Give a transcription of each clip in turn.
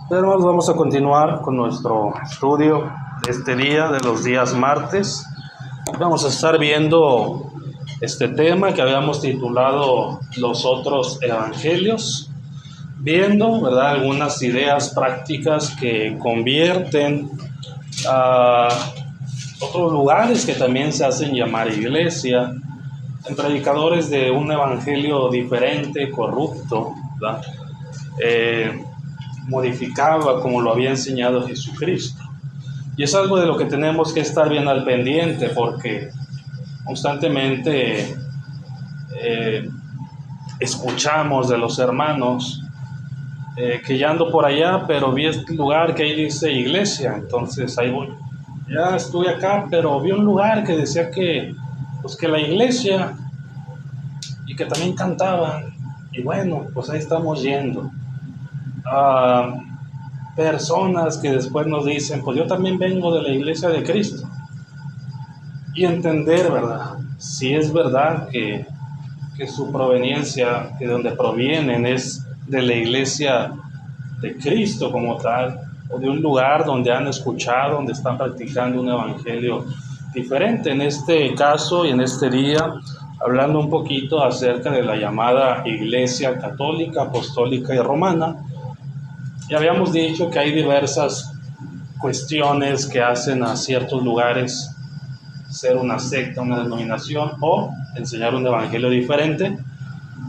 Hermanos, vamos a continuar con nuestro estudio de este día, de los días martes. Vamos a estar viendo este tema que habíamos titulado Los otros evangelios, viendo, ¿verdad?, algunas ideas prácticas que convierten a otros lugares que también se hacen llamar iglesia en predicadores de un evangelio diferente, corrupto, ¿verdad? Modificado como lo había enseñado Jesucristo. Y es algo de lo que tenemos que estar bien al pendiente, porque constantemente escuchamos de los hermanos que ya ando por allá, pero vi este lugar que ahí dice iglesia, entonces ahí voy. Ya estuve acá, pero vi un lugar que decía que, pues, que la iglesia, y que también cantaban, y bueno, pues ahí estamos yendo. Personas que después nos dicen, pues yo también vengo de la iglesia de Cristo. Y entender, ¿verdad? Si es verdad que su proveniencia, que de donde provienen es de la iglesia de Cristo como tal, o de un lugar donde han escuchado, donde están practicando un evangelio diferente. En este caso y en este día, hablando un poquito acerca de la llamada Iglesia Católica, Apostólica y Romana. Y habíamos dicho que hay diversas cuestiones que hacen a ciertos lugares ser una secta, una denominación o enseñar un evangelio diferente.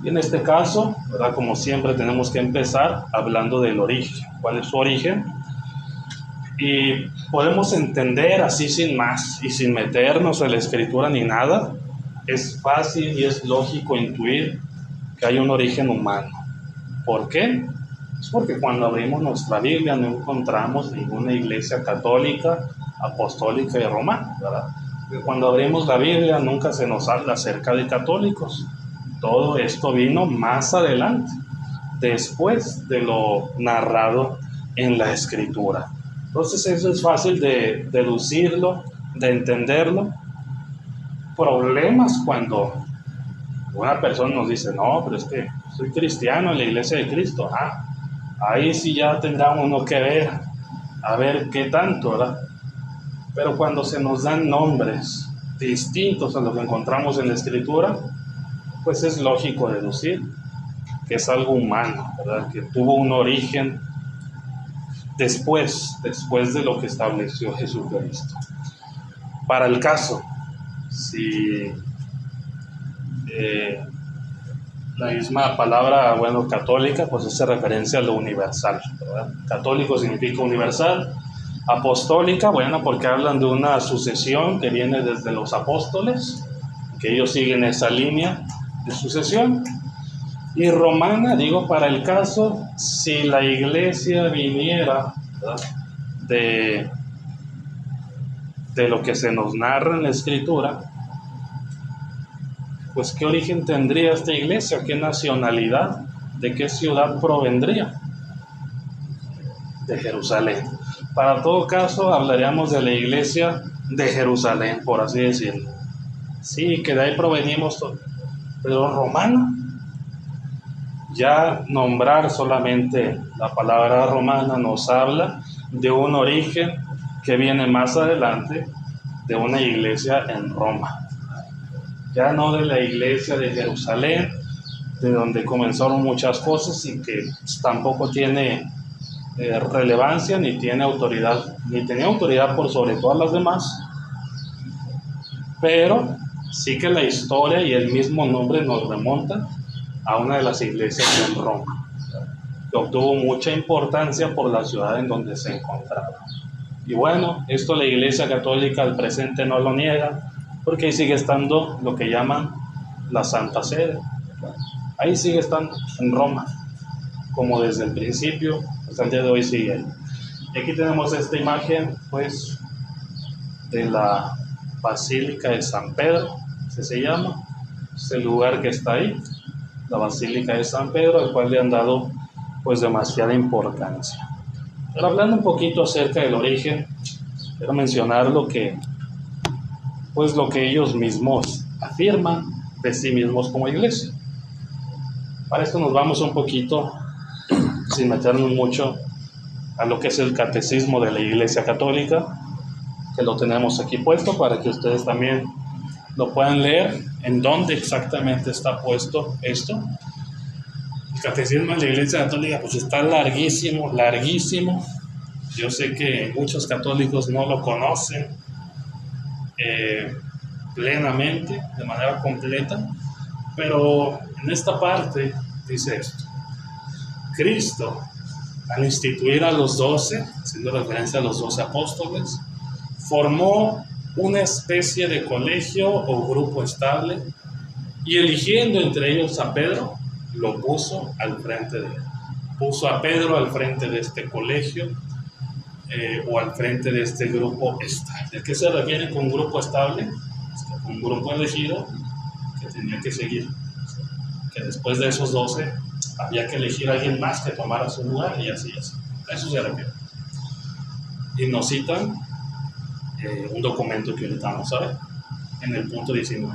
Y en este caso, ¿verdad?, como siempre tenemos que empezar hablando del origen. ¿Cuál es su origen? Y podemos entender así sin más y sin meternos en la escritura ni nada. Es fácil y es lógico intuir que hay un origen humano. ¿Por qué? Es porque cuando abrimos nuestra Biblia no encontramos ninguna iglesia católica, apostólica y romana, ¿verdad? Porque cuando abrimos la Biblia nunca se nos habla acerca de católicos. Todo esto vino más adelante, después de lo narrado en la Escritura. Entonces eso es fácil de deducirlo, de entenderlo. Problemas cuando una persona nos dice, no, pero es que soy cristiano en la iglesia de Cristo. Ahí sí ya tendrá uno que ver, a ver qué tanto, ¿verdad? Pero cuando se nos dan nombres distintos a lo que encontramos en la Escritura, pues es lógico deducir que es algo humano, ¿verdad? Que tuvo un origen después de lo que estableció Jesucristo. Para el caso, si la misma palabra, bueno, católica, pues hace referencia a lo universal, ¿verdad? Católico significa universal. Apostólica, bueno, porque hablan de una sucesión que viene desde los apóstoles, que ellos siguen esa línea de sucesión. Y romana, digo, para el caso, si la iglesia viniera, ¿verdad?, de lo que se nos narra en la Escritura, pues ¿qué origen tendría esta iglesia? ¿Qué nacionalidad? ¿De qué ciudad provendría? De Jerusalén. Para todo caso, hablaríamos de la iglesia de Jerusalén, por así decirlo. Sí, que de ahí provenimos todos. Pero romana, ya nombrar solamente la palabra romana nos habla de un origen que viene más adelante, de una iglesia en Roma. Ya no de la iglesia de Jerusalén, de donde comenzaron muchas cosas y que tampoco tiene relevancia ni tiene autoridad, ni tenía autoridad por sobre todas las demás, pero sí que la historia y el mismo nombre nos remonta a una de las iglesias en Roma, que obtuvo mucha importancia por la ciudad en donde se encontraba. Y bueno, esto la Iglesia Católica al presente no lo niega, porque ahí sigue estando lo que llaman la Santa Sede. Ahí sigue estando, en Roma, como desde el principio hasta el día de hoy sigue ahí. Y aquí tenemos esta imagen, pues, de la Basílica de San Pedro, así se llama, es el lugar que está ahí, la Basílica de San Pedro, al cual le han dado, pues, demasiada importancia. Pero hablando un poquito acerca del origen, quiero mencionar lo que ellos mismos afirman de sí mismos como iglesia. Para esto nos vamos un poquito, sin meternos mucho, a lo que es el catecismo de la Iglesia Católica, que lo tenemos aquí puesto para que ustedes también lo puedan leer, en dónde exactamente está puesto esto. El catecismo de la Iglesia Católica pues está larguísimo, larguísimo. Yo sé que muchos católicos no lo conocen plenamente, de manera completa, pero en esta parte dice esto: Cristo, al instituir a los 12, haciendo referencia a los 12 apóstoles, formó una especie de colegio o grupo estable y eligiendo entre ellos a Pedro, lo puso al frente de él. Puso a Pedro al frente de este colegio o al frente de este grupo estable. ¿A qué se refiere con grupo estable? Un grupo elegido que tenía que seguir, que después de esos 12 había que elegir a alguien más que tomara su lugar y así. A eso se refiere. Y nos citan un documento que ahorita vamos a ver en el punto 19.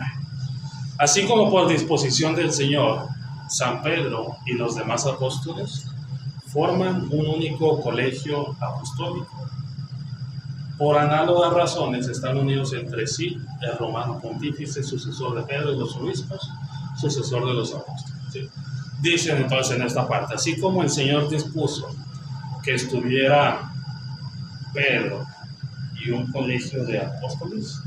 Así como por disposición del Señor, San Pedro y los demás apóstoles forman un único colegio apostólico. Por análogas razones están unidos entre sí el romano pontífice, sucesor de Pedro y los obispos, sucesor de los apóstoles. ¿Sí? Dicen entonces en esta parte, así como el Señor dispuso que estuviera Pedro y un colegio de apóstoles,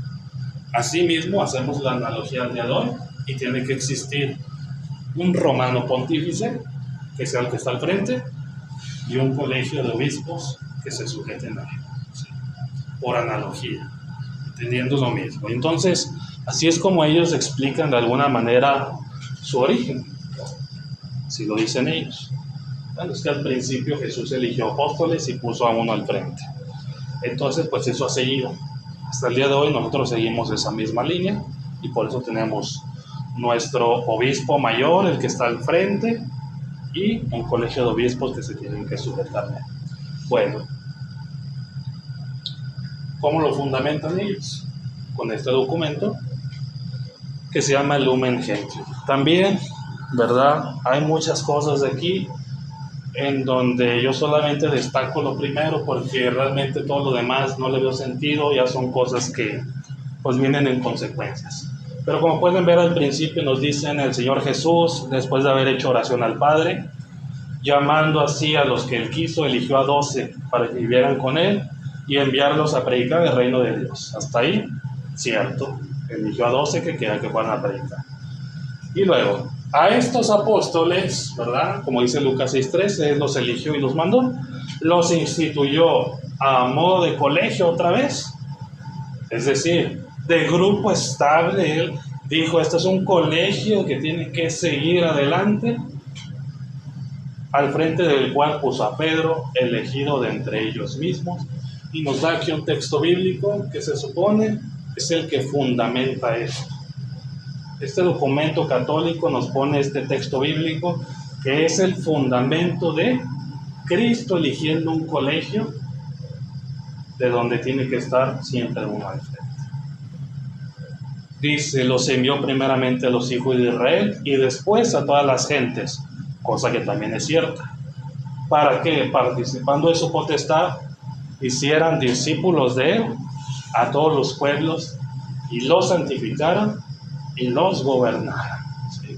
asimismo hacemos la analogía al día de hoy y tiene que existir un romano pontífice, que sea el que está al frente, y un colegio de obispos que se sujeten a él, ¿sí? Por analogía, entendiendo lo mismo. Entonces, así es como ellos explican de alguna manera su origen, si lo dicen ellos. Bueno, es que al principio Jesús eligió apóstoles y puso a uno al frente. Entonces, pues eso ha seguido. Hasta el día de hoy nosotros seguimos esa misma línea y por eso tenemos nuestro obispo mayor, el que está al frente, y un colegio de obispos que se tienen que sujetar. Bueno, ¿cómo lo fundamentan ellos? Con este documento que se llama Lumen Gentium. También, ¿verdad? Hay muchas cosas de aquí en donde yo solamente destaco lo primero porque realmente todo lo demás no le veo sentido, ya son cosas que pues vienen en consecuencias. Pero como pueden ver al principio nos dicen el Señor Jesús, después de haber hecho oración al Padre, llamando así a los que Él quiso, eligió a 12 para que vivieran con Él y enviarlos a predicar el reino de Dios. Hasta ahí, cierto, eligió a 12 que fueran a predicar. Y luego, a estos apóstoles, ¿verdad? Como dice Lucas 6:13, Él los eligió y los mandó, los instituyó a modo de colegio otra vez, es decir, de grupo estable. Él dijo, este es un colegio que tiene que seguir adelante, al frente del cual puso a Pedro, elegido de entre ellos mismos, y nos da aquí un texto bíblico que se supone es el que fundamenta esto. Este documento católico nos pone este texto bíblico que es el fundamento de Cristo eligiendo un colegio de donde tiene que estar siempre uno al frente. Dice, los envió primeramente a los hijos de Israel y después a todas las gentes, cosa que también es cierta, para que participando de su potestad hicieran discípulos de él a todos los pueblos y los santificaran y los gobernaran. ¿Sí?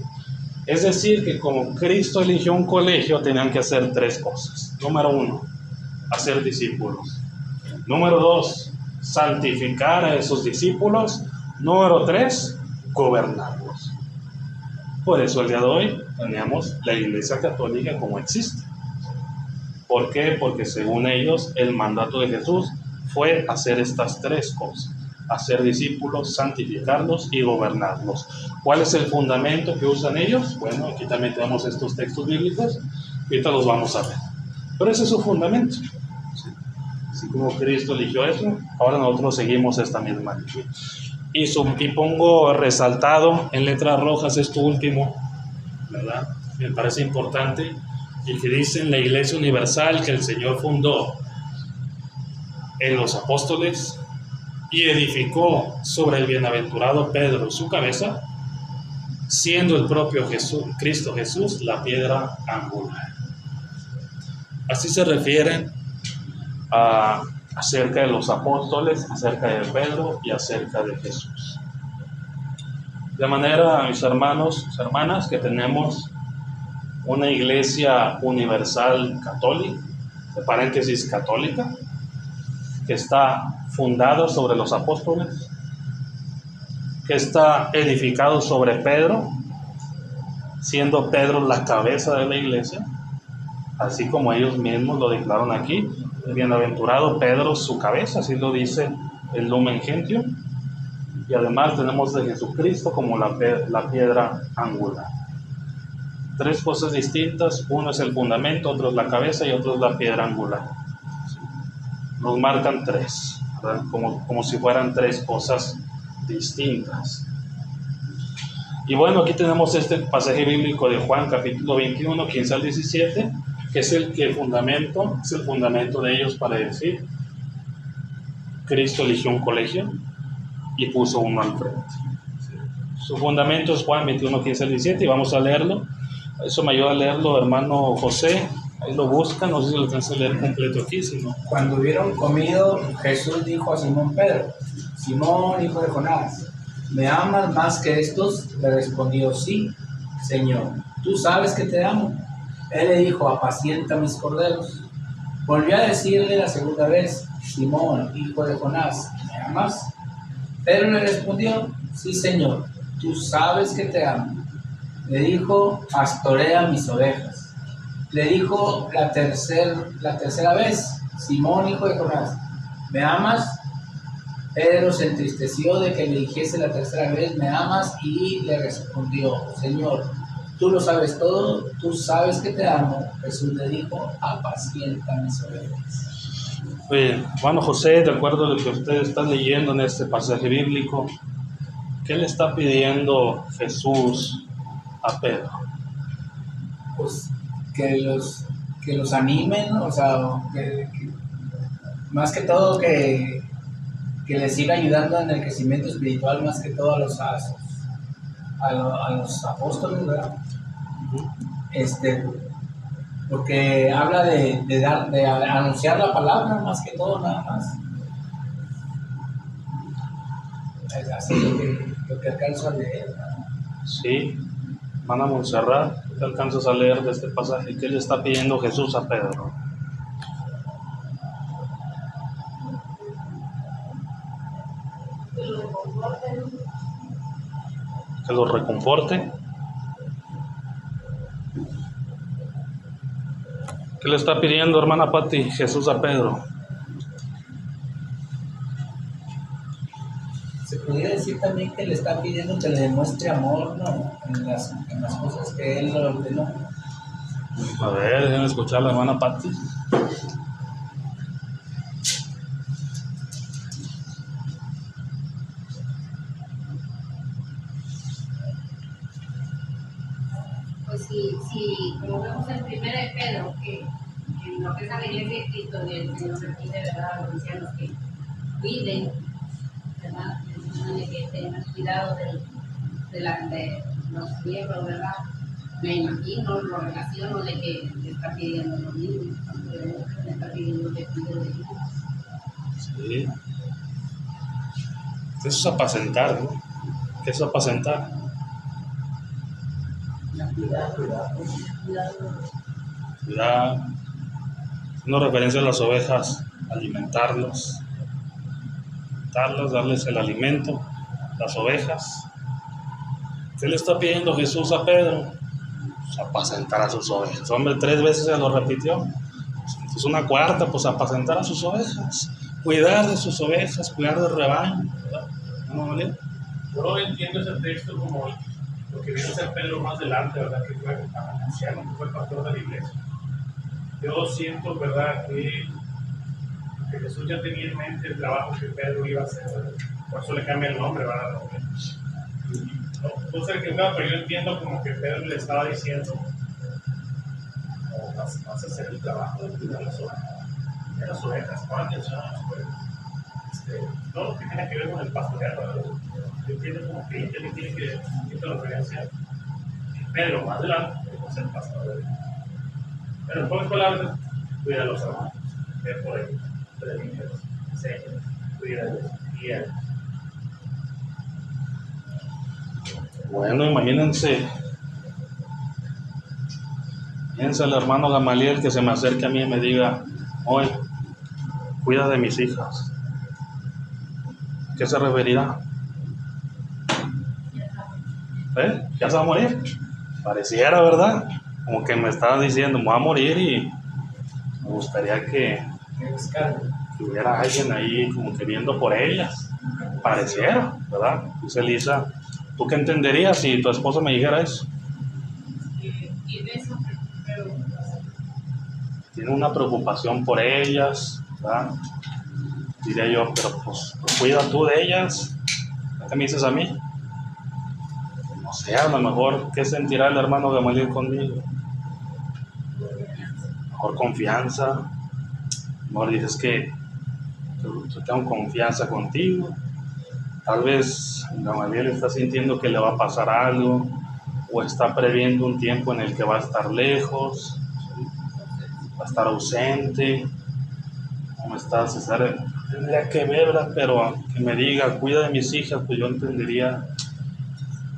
Es decir, que como Cristo eligió un colegio, tenían que hacer 3 cosas. Número 1, hacer discípulos. Número 2, santificar a esos discípulos. Número 3, gobernarlos. Por eso el día de hoy tenemos la Iglesia Católica como existe. ¿Por qué? Porque según ellos, el mandato de Jesús fue hacer estas 3 cosas: hacer discípulos, santificarlos y gobernarlos. ¿Cuál es el fundamento que usan ellos? Bueno, aquí también tenemos estos textos bíblicos, y ahorita los vamos a ver. Pero ese es su fundamento. ¿Sí? Así como Cristo eligió eso, ahora nosotros seguimos esta misma línea. Y pongo resaltado en letras rojas esto último, ¿verdad? Me parece importante, el que dice en la Iglesia Universal que el Señor fundó en los apóstoles y edificó sobre el bienaventurado Pedro en su cabeza, siendo el propio Cristo Jesús la piedra angular. Así se refieren acerca de los apóstoles, acerca de Pedro y acerca de Jesús. De manera, mis hermanos, mis hermanas, que tenemos una iglesia universal católica, de paréntesis católica, que está fundada sobre los apóstoles, que está edificado sobre Pedro, siendo Pedro la cabeza de la iglesia, así como ellos mismos lo declararon aquí. Bienaventurado Pedro, su cabeza, así lo dice el Lumen Gentium. Y además tenemos de Jesucristo como la piedra angular. Tres cosas distintas: uno es el fundamento, otro es la cabeza y otro es la piedra angular. Nos marcan tres, ¿verdad? Como si fueran tres cosas distintas. Y bueno, aquí tenemos este pasaje bíblico de Juan, capítulo 21, 15 al 17, que es el fundamento de ellos para decir: Cristo eligió un colegio y puso uno al frente. Su fundamento es Juan 21, 15 al 17, y vamos a leerlo. Eso me ayuda a leerlo, hermano José. Ahí lo buscan, no sé si lo alcanza a leer completo aquí, sino... Cuando hubieron comido, Jesús dijo a Simón Pedro: Simón, hijo de Jonás, ¿me amas más que estos? Le respondió: sí, Señor, tú sabes que te amo. Él le dijo: apacienta mis corderos. Volvió a decirle la segunda vez: Simón, hijo de Jonás, ¿me amas? Pedro le respondió: sí, Señor, tú sabes que te amo. Le dijo: pastorea mis ovejas. Le dijo la tercera vez: Simón, hijo de Jonás, ¿me amas? Pedro se entristeció de que le dijese la tercera vez: ¿me amas? Y le respondió: Señor, tú lo sabes todo, tú sabes que te amo. Jesús le dijo: apacienta mis ovejas. Bien, hermano José, de acuerdo a lo que usted está leyendo en este pasaje bíblico, ¿qué le está pidiendo Jesús a Pedro? Pues que los animen, o sea, más que todo que les siga ayudando en el crecimiento espiritual, más que todo a los apóstoles, ¿verdad? Porque habla de anunciar la palabra, más que todo, nada más. Es así lo que alcanzo a leer, ¿verdad? Sí, hermana Montserrat, ¿te alcanzas a leer de este pasaje? ¿Qué le está pidiendo Jesús a Pedro? Que lo reconforte. ¿Qué le está pidiendo, hermana Patti, Jesús a Pedro? Se podría decir también que le está pidiendo que le demuestre amor, ¿no? En las cosas que él ordenó. A ver, déjenme escuchar a la hermana Patti. Pues sí, como vemos en 1 de Pedro, que en lo que es la iglesia de Cristo, el Señor le pide, ¿verdad?, a los cristianos que cuiden, ¿verdad?, de que tengan cuidado de los miembros, ¿verdad? Me imagino, lo relaciono de que le está pidiendo a los niños, le está pidiendo que cuiden de ellos. Sí. Eso es apacentar, ¿no? ¿Qué es apacentar? Cuidar. Haciendo referencia a las ovejas, alimentarlas, darles el alimento, las ovejas. ¿Qué le está pidiendo Jesús a Pedro? Pues apacentar a sus ovejas. Hombre, 3 veces se lo repitió. Entonces una cuarta, pues apacentar a sus ovejas, cuidar de sus ovejas, cuidar del rebaño, ¿verdad? ¿No, María? Yo entiendo ese texto como lo que viene a ser Pedro más adelante, ¿verdad? Que fue anciano, que fue el pastor de la iglesia. Yo siento, ¿verdad?, que Jesús ya tenía en mente el trabajo que Pedro iba a hacer, ¿verdad? Por eso le cambia el nombre, ¿verdad? No sé qué, pero yo entiendo como que Pedro le estaba diciendo: vas a hacer el trabajo de cuidar las ovejas, pon atención a las ovejas. Todo lo que tiene que ver con el pastoreado, ¿verdad? Yo entiendo como que él tiene que hacer referencia. Pedro, más adelante, va a ser pastor. Pero en pocas palabras, cuida a los hermanos, por ellos. predicas, enseñas, cuidas, guías. Bueno, imagínense al hermano Gamaliel que se me acerque a mí y me diga, oye, cuida de mis hijas. ¿A qué se referirá? ¿Ya se va a morir? Pareciera, ¿verdad? Como que me estaba diciendo, me voy a morir y me gustaría que hubiera alguien ahí como que viendo por ellas. Pareciera, ¿verdad? Dice Elisa, ¿tú qué entenderías si tu esposo me dijera eso? Tiene una preocupación por ellas, ¿verdad? Diría yo, pero pues cuida tú de ellas. ¿Qué me dices a mí? No sé, a lo mejor, ¿qué sentirá el hermano Gamaliel conmigo? Mejor confianza. Mejor dices que yo tengo confianza contigo. Tal vez Gamaliel está sintiendo que le va a pasar algo o está previendo un tiempo en el que va a estar lejos, va a estar ausente. ¿Cómo está César? Tendría que ver, ¿verdad? Pero que me diga, cuida de mis hijas, pues yo entendería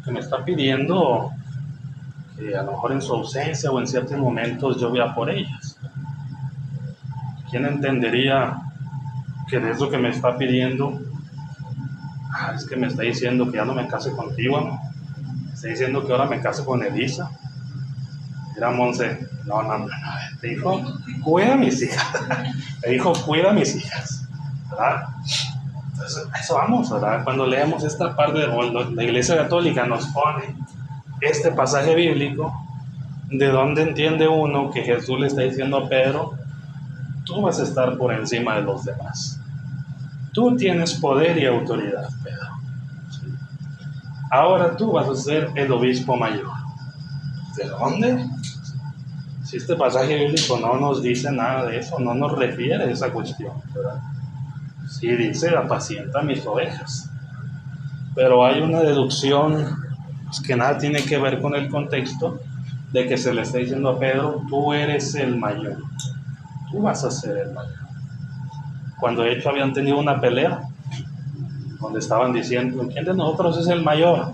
que me está pidiendo que a lo mejor en su ausencia o en ciertos momentos yo vea por ellas. ¿Quién entendería que de eso que me está pidiendo, es que me está diciendo que ya no me case contigo, ¿no? Me está diciendo que ahora me case con Elisa? Mira, Monse, no, te dijo, cuida a mis hijas. Te dijo, cuida a mis hijas, ¿verdad? Entonces, a eso vamos, ¿verdad? Cuando leemos esta parte, la Iglesia Católica nos pone este pasaje bíblico, de donde entiende uno que Jesús le está diciendo a Pedro, tú vas a estar por encima de los demás. Tú tienes poder y autoridad, Pedro. ¿Sí? Ahora tú vas a ser el obispo mayor. ¿De dónde? Si este pasaje bíblico no nos dice nada de eso, no nos refiere a esa cuestión, ¿verdad? Sí dice, apacienta mis ovejas. Pero hay una deducción pues, que nada tiene que ver con el contexto de que se le está diciendo a Pedro, tú eres el mayor. Tú vas a ser el mayor. Cuando de hecho habían tenido una pelea, donde estaban diciendo, ¿quién de nosotros es el mayor?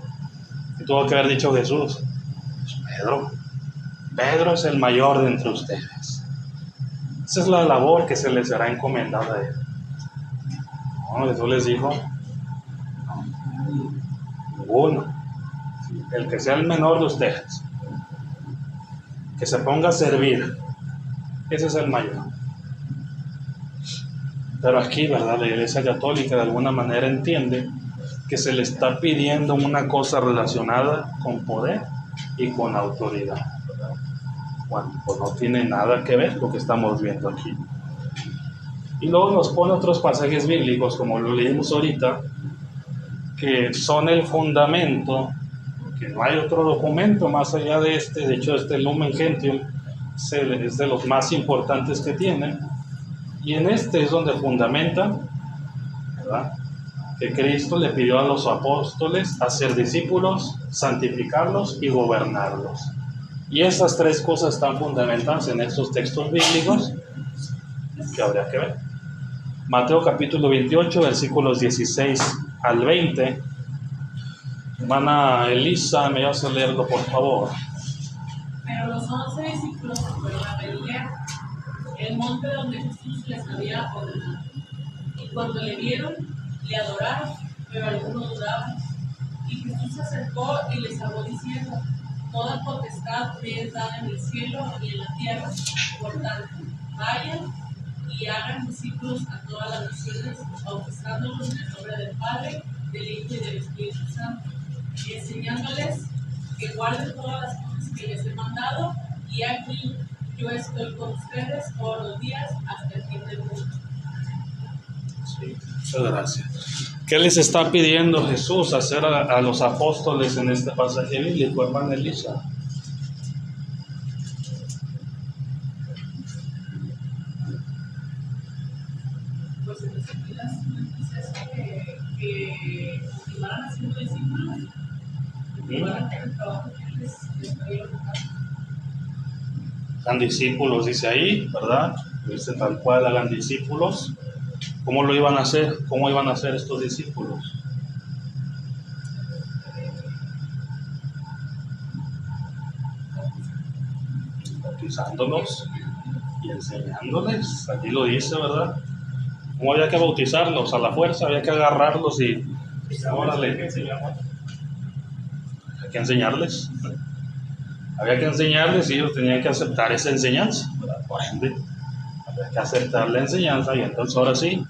Y tuvo que haber dicho Jesús, Pedro es el mayor de entre ustedes. Esa es la labor que se les será encomendada a él. No, Jesús les dijo, ninguno. El que sea el menor de ustedes, que se ponga a servir, ese es el mayor. Pero aquí, ¿verdad? La Iglesia Católica de alguna manera entiende que se le está pidiendo una cosa relacionada con poder y con autoridad, ¿verdad? Bueno, pues no tiene nada que ver lo que estamos viendo aquí. Y luego nos pone otros pasajes bíblicos, como lo leímos ahorita, que son el fundamento, que no hay otro documento más allá de este. De hecho, este Lumen Gentium es de los más importantes que tienen. Y en este es donde fundamenta, ¿verdad?, que Cristo le pidió a los apóstoles hacer discípulos, santificarlos y gobernarlos. Y esas tres cosas están fundamentadas en estos textos bíblicos que habría que ver. Mateo capítulo 28, versículos 16 al 20. Hermana Elisa, ¿me vas a leerlo, por favor? Pero los 11 discípulos se fueron a Galilea, el monte donde Jesús les había ordenado. Y cuando le vieron, le adoraron, pero algunos dudaban. Y Jesús se acercó y les habló diciendo, toda potestad me es dada en el cielo y en la tierra. Por tanto, vayan y hagan discípulos a todas las naciones, bautizándolos en el nombre del Padre, del Hijo y del Espíritu Santo, y enseñándoles que guarden todas las cosas que les he mandado, y aquí yo estoy con ustedes todos los días hasta el fin del mundo. Sí, muchas gracias. ¿Qué les está pidiendo Jesús hacer a los apóstoles en este pasaje bíblico, hermana Elisa? Pues en resumidas cuentas es que continuaran haciendo discípulos y van a hacer el trabajo que les había ordenado. Hagan discípulos, dice ahí, ¿verdad? Dice tal cual, hagan discípulos. ¿Cómo lo iban a hacer? ¿Cómo iban a hacer estos discípulos? Bautizándolos y enseñándoles. Aquí lo dice, ¿verdad? ¿Cómo había que bautizarlos? A la fuerza, había que agarrarlos y órale, había que enseñarles. Había que enseñarles y ellos tenían que aceptar esa enseñanza, ¿verdad? Por ende, había que aceptar la enseñanza y entonces ahora sí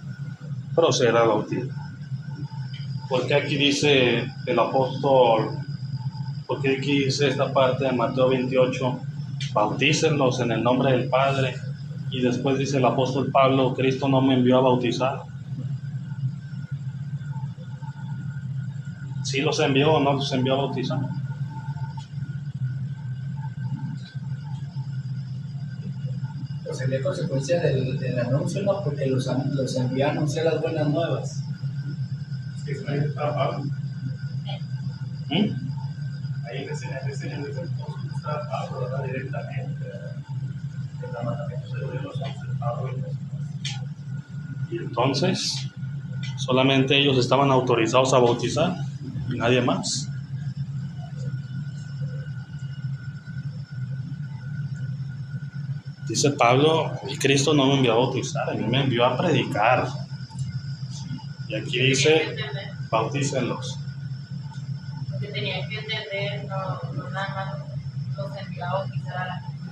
proceder al bautismo. Porque aquí dice el apóstol, porque aquí dice esta parte de Mateo 28, bautícenlos en el nombre del Padre, y después dice el apóstol Pablo, Cristo no me envió a bautizar. ¿Sí los envió o no los envió a bautizar? Pues sería consecuencia del anuncio, ¿no? Porque los envió a anunciar las buenas nuevas. Es que ahí estaba Pablo. ¿Mm? Ahí en ese entonces estaba Pablo, ¿verdad? Directamente. El mandamiento se lo dio a los 11 Pablo y los demás. Y entonces, solamente ellos estaban autorizados a bautizar y nadie más. Dice Pablo, Cristo no me envió a bautizar, a mí me envió a predicar. Y aquí dice, bautícenlos. Porque tenían que entender, no nada más los envió a bautizar a la gente,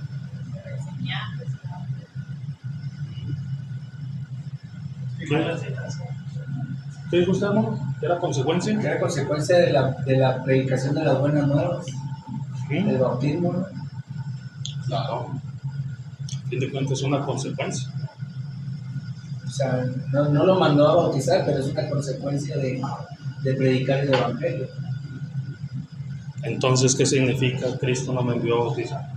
pero enseñar. ¿Qué dijo usted, hermano? ¿Qué era consecuencia? Que era consecuencia de la predicación de las buenas nuevas, del bautismo, ¿no? Claro. A fin de cuentas es una consecuencia. O sea, no lo mandó a bautizar, pero es una consecuencia de predicar el evangelio. Entonces, ¿qué significa Cristo no me envió a bautizar?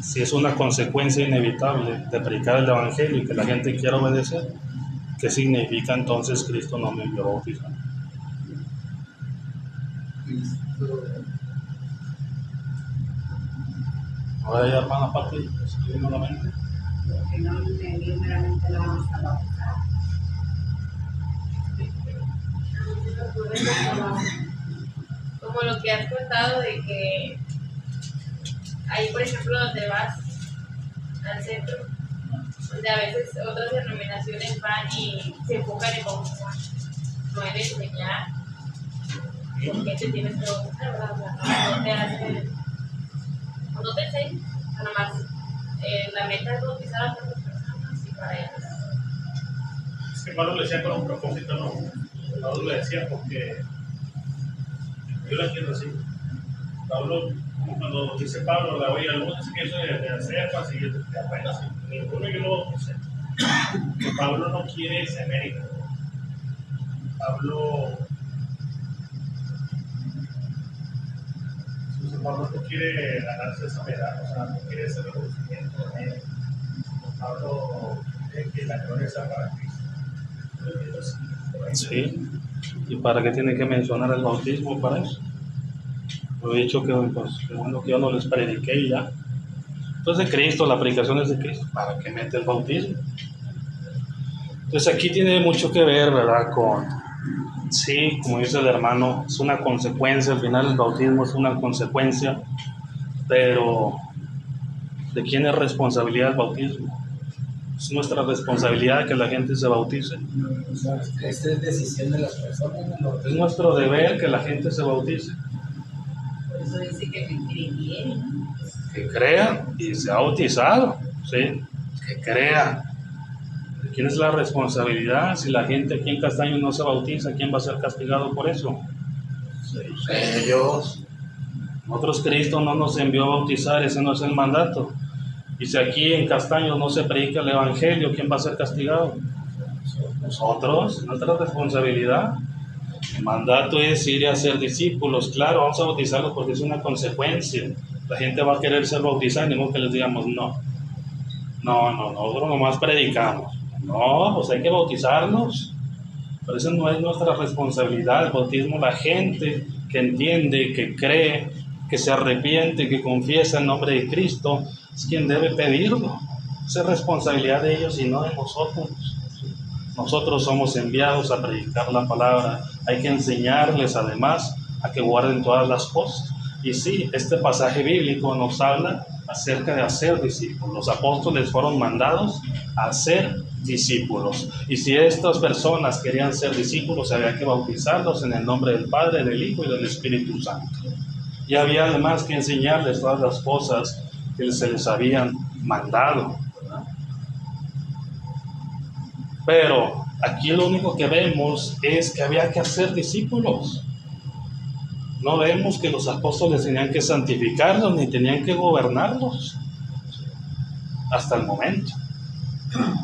Si es una consecuencia inevitable de predicar el evangelio y que la gente quiera obedecer, ¿qué significa entonces Cristo no me envió a bautizar? Ahora ya, hermana Pati, escribiendo la mente. Porque no me envió meramente la vamos a bautizar. Como lo que has contado de que ahí, por ejemplo, donde vas al centro, donde a veces otras denominaciones van y se enfocan en bautizar, no en enseñar por qué te tienes que bautizar, ¿verdad? O sea, no te hacen, no te enseñan, nada más la meta es bautizar a otras personas y para ellas. Es que Pablo le decía con un propósito, ¿no? Pablo le decía porque yo lo entiendo así. Pablo, como cuando dice Pablo, la oye, algunos dicen que eso de hacer fácil, y yo te bueno, si ninguno yo lo sé. Pablo no quiere ese mérito. Pablo no quiere ganarse esa medalla, o sea, no quiere ese reconocimiento. Pablo quiere que la gloria sea para Cristo. Sí. ¿Y para qué tiene que mencionar el bautismo para eso? Lo he dicho que, pues, que bueno que yo no les prediqué y ya. Entonces de Cristo, la predicación es de Cristo. ¿Para qué mete el bautismo? Entonces aquí tiene mucho que ver, ¿verdad? Con, sí, como dice el hermano, es una consecuencia, al final el bautismo es una consecuencia, pero ¿de quién es responsabilidad el bautismo? Es nuestra responsabilidad que la gente se bautice. O sea, esta es decisión de las personas, ¿no? Es nuestro deber que la gente se bautice. Por eso dice que me creyeren. Que crea y sea bautizado, ¿sí? Que crea. ¿De quién es la responsabilidad? Si la gente aquí en Castaño no se bautiza, ¿quién va a ser castigado por eso? Ellos. Nosotros, Cristo no nos envió a bautizar, ese no es el mandato. Y si aquí en Castaño no se predica el Evangelio, ¿quién va a ser castigado? Nosotros, nuestra responsabilidad. El mandato es ir a ser discípulos. Claro, vamos a bautizarlos porque es una consecuencia. La gente va a querer ser bautizada, ni modo que les digamos no. No, nosotros nomás predicamos. No, pues hay que bautizarlos. Pero eso no es nuestra responsabilidad. El bautismo, la gente que entiende, que cree, que se arrepiente, que confiesa el nombre de Cristo, es quien debe pedirlo. Esa es responsabilidad de ellos y no de nosotros. Nosotros somos enviados a predicar la palabra. Hay que enseñarles además a que guarden todas las cosas. Y sí, este pasaje bíblico nos habla acerca de hacer discípulos. Los apóstoles fueron mandados a ser discípulos. Y si estas personas querían ser discípulos, había que bautizarlos en el nombre del Padre, del Hijo y del Espíritu Santo. Y había además que enseñarles todas las cosas que se les habían mandado. Pero aquí lo único que vemos es que había que hacer discípulos. No vemos que los apóstoles tenían que santificarlos ni tenían que gobernarlos. Hasta el momento.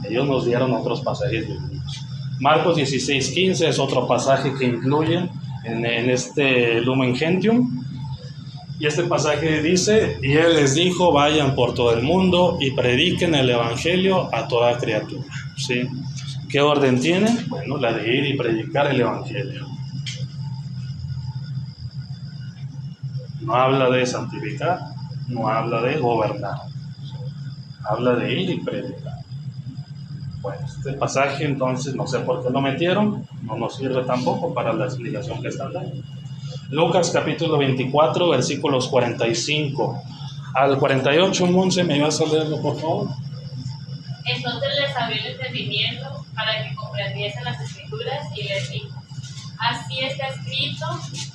Ellos nos dieron otros pasajes bíblicos. Marcos 16:15 es otro pasaje que incluyen en este Lumen Gentium. Y este pasaje dice: y él les dijo, vayan por todo el mundo y prediquen el evangelio a toda criatura. ¿Sí? ¿Qué orden tiene? Bueno, la de ir y predicar el evangelio. No habla de santificar, no habla de gobernar. Habla de ir y predicar. Bueno, este pasaje entonces no sé por qué lo metieron, no nos sirve tampoco para la explicación que están dando. Lucas capítulo 24, versículos 45 al 48. Monse, ¿me ibas a leerlo, por favor? Entonces les abrió el entendimiento para que comprendiesen las escrituras y les dijo: así está escrito,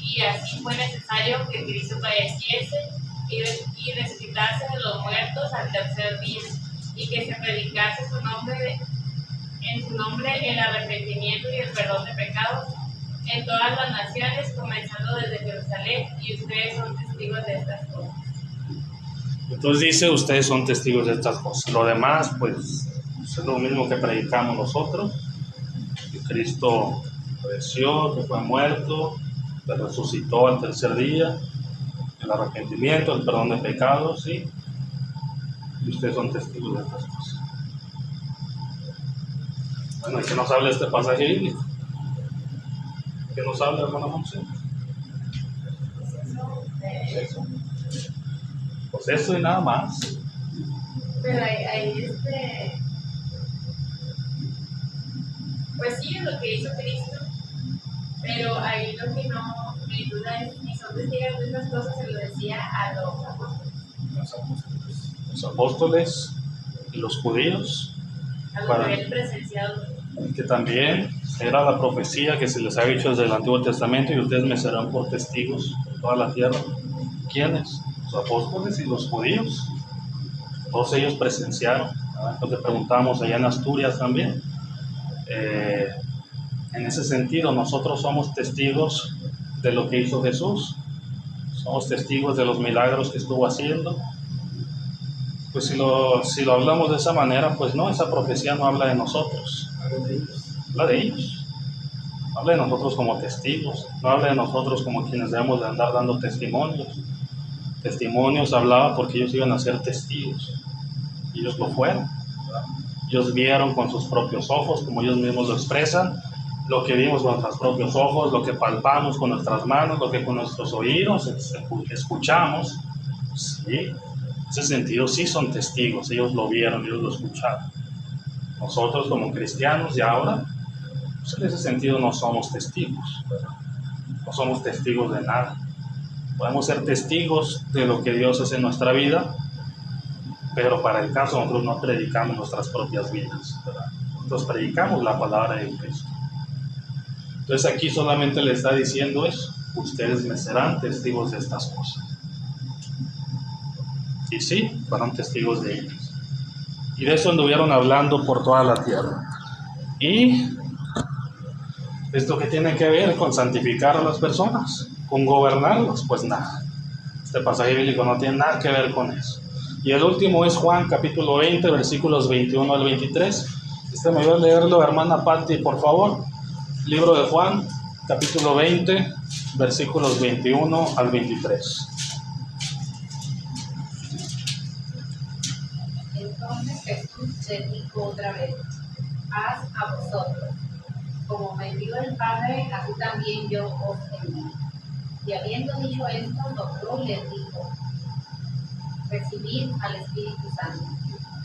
y así fue necesario que Cristo padeciese y resucitase de los muertos al tercer día, y que se predicase en su nombre el arrepentimiento y el perdón de pecados en todas las naciones, comenzando desde Jerusalén, y ustedes son testigos de estas cosas. Entonces dice, ustedes son testigos de estas cosas. Lo demás, pues, es lo mismo que predicamos nosotros, que Cristo padeció, que fue muerto, que resucitó al tercer día, el arrepentimiento, el perdón de pecados, ¿sí? Y ustedes son testigos de estas cosas. Bueno, ¿y qué nos habla este pasaje bíblico? ¿Qué nos habla, hermana Monse? Eso. Pues eso y nada más. Pero pues sí, es lo que hizo Cristo, pero ahí lo que no, mi duda es si son testigos de estas cosas, se lo decía a los apóstoles. Los apóstoles y los judíos, A los que habían presenciado. que también era la profecía que se les ha dicho desde el Antiguo Testamento, y ustedes me serán por testigos en toda la tierra. ¿Quiénes? Los apóstoles y los judíos. Todos ellos presenciaron. Entonces preguntamos allá en Asturias también. En ese sentido, nosotros somos testigos de lo que hizo Jesús. Somos testigos de los milagros que estuvo haciendo. Pues si lo hablamos de esa manera, pues no, esa profecía no habla de nosotros. Habla de ellos. Habla de nosotros como testigos. No habla de nosotros como quienes debemos de andar dando testimonios. Testimonios hablaba porque ellos iban a ser testigos. Y ellos lo fueron. Ellos vieron con sus propios ojos, como ellos mismos lo expresan, lo que vimos con nuestros propios ojos, lo que palpamos con nuestras manos, lo que con nuestros oídos escuchamos. Sí, en ese sentido sí son testigos, ellos lo vieron, ellos lo escucharon. Nosotros como cristianos y ahora, pues en ese sentido no somos testigos, ¿verdad? No somos testigos de nada. Podemos ser testigos de lo que Dios hace en nuestra vida, pero para el caso nosotros no predicamos nuestras propias vidas, ¿verdad? Nosotros predicamos la palabra de Cristo. Entonces aquí solamente le está diciendo eso: ustedes me serán testigos de estas cosas. Y sí, fueron testigos de ellas. Y de eso anduvieron hablando por toda la tierra. Y esto que tiene que ver con santificar a las personas, con gobernarlos, pues nada. Este pasaje bíblico no tiene nada que ver con eso. Y el último es Juan capítulo 20, versículos 21 al 23. Me va a leerlo, hermana Patti, por favor. Libro de Juan, capítulo 20, versículos 21 al 23. Entonces Jesús les dijo otra vez: haz a vosotros, como me envió el Padre, así también yo os envío. Y habiendo dicho esto, doctor les dijo: recibid al Espíritu Santo.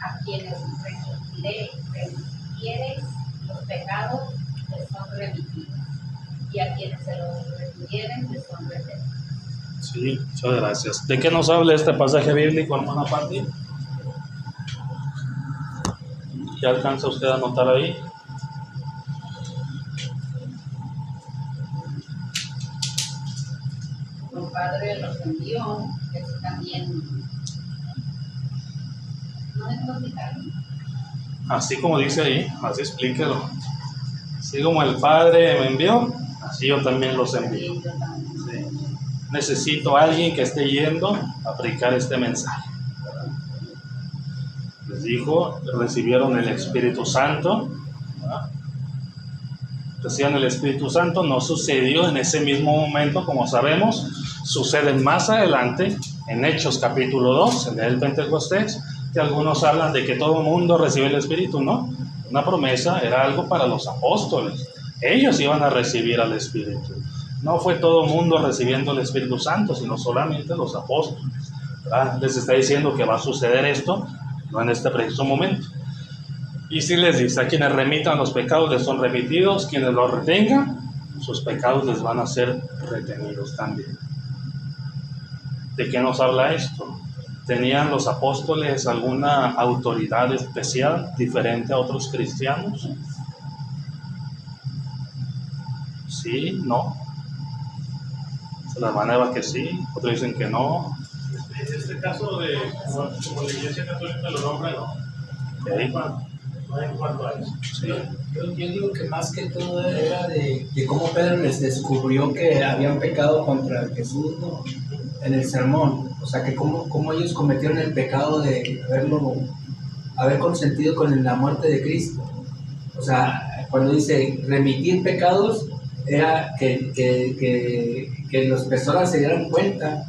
a quienes refirieres los pecados les son remitidos, y a quienes se los refirieren les son retenidos. Sí, muchas gracias. ¿De qué nos habla este pasaje bíblico, hermana Pati? ¿Qué alcanza usted a notar ahí? El Padre los envió, eso también no es lógico. Así como dice ahí, así explíquelo. Así como el Padre me envió, así yo también los envío. Sí. Necesito a alguien que esté yendo a predicar este mensaje. Les dijo, recibieron el Espíritu Santo. Recibieron el Espíritu Santo, no sucedió en ese mismo momento, como sabemos, sucede más adelante, en Hechos capítulo 2, en el Pentecostés, que algunos hablan de que todo el mundo recibe el Espíritu, ¿no? Una promesa, era algo para los apóstoles. Ellos iban a recibir al Espíritu. No fue todo el mundo recibiendo el Espíritu Santo, sino solamente los apóstoles, ¿verdad? Les está diciendo que va a suceder esto, no en este preciso momento. Y si les dice, a quienes remitan los pecados les son remitidos, quienes los retengan, sus pecados les van a ser retenidos también. ¿De qué nos habla esto? ¿Tenían los apóstoles alguna autoridad especial diferente a otros cristianos? Sí, no. La hermana Eva que sí, otros dicen que no. En este caso, como la Iglesia Católica lo nombra, no. Okay. No en cuanto a eso. Sí. Yo digo que más que todo era de cómo Pedro les descubrió que habían pecado contra Jesús, ¿no? En el sermón. O sea, que cómo ellos cometieron el pecado de haber consentido con la muerte de Cristo. O sea, cuando dice remitir pecados, era que las personas se dieran cuenta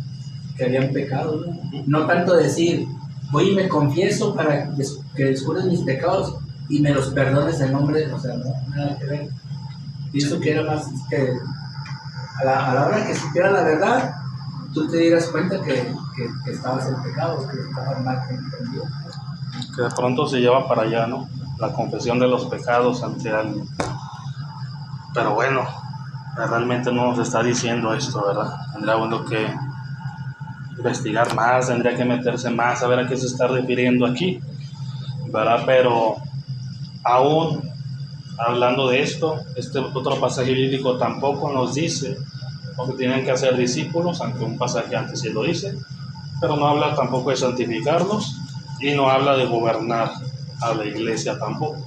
que habían pecado, ¿no? No tanto decir, voy y me confieso para que descubres mis pecados y me los perdones en nombre, o sea, no, nada que ver. Pienso que era más que a la hora que supiera la verdad, tú te dieras cuenta que estabas en pecado, que estabas mal comprendido. Que de pronto se lleva para allá, ¿no? La confesión de los pecados ante alguien. Pero bueno, realmente no nos está diciendo esto, ¿verdad? Tendría uno que investigar más, tendría que meterse más, a ver a qué se está refiriendo aquí, ¿verdad? Pero aún hablando de esto, este otro pasaje bíblico tampoco nos dice que tienen que hacer discípulos, aunque un pasaje antes sí lo dice, pero no habla tampoco de santificarlos y no habla de gobernar a la iglesia tampoco.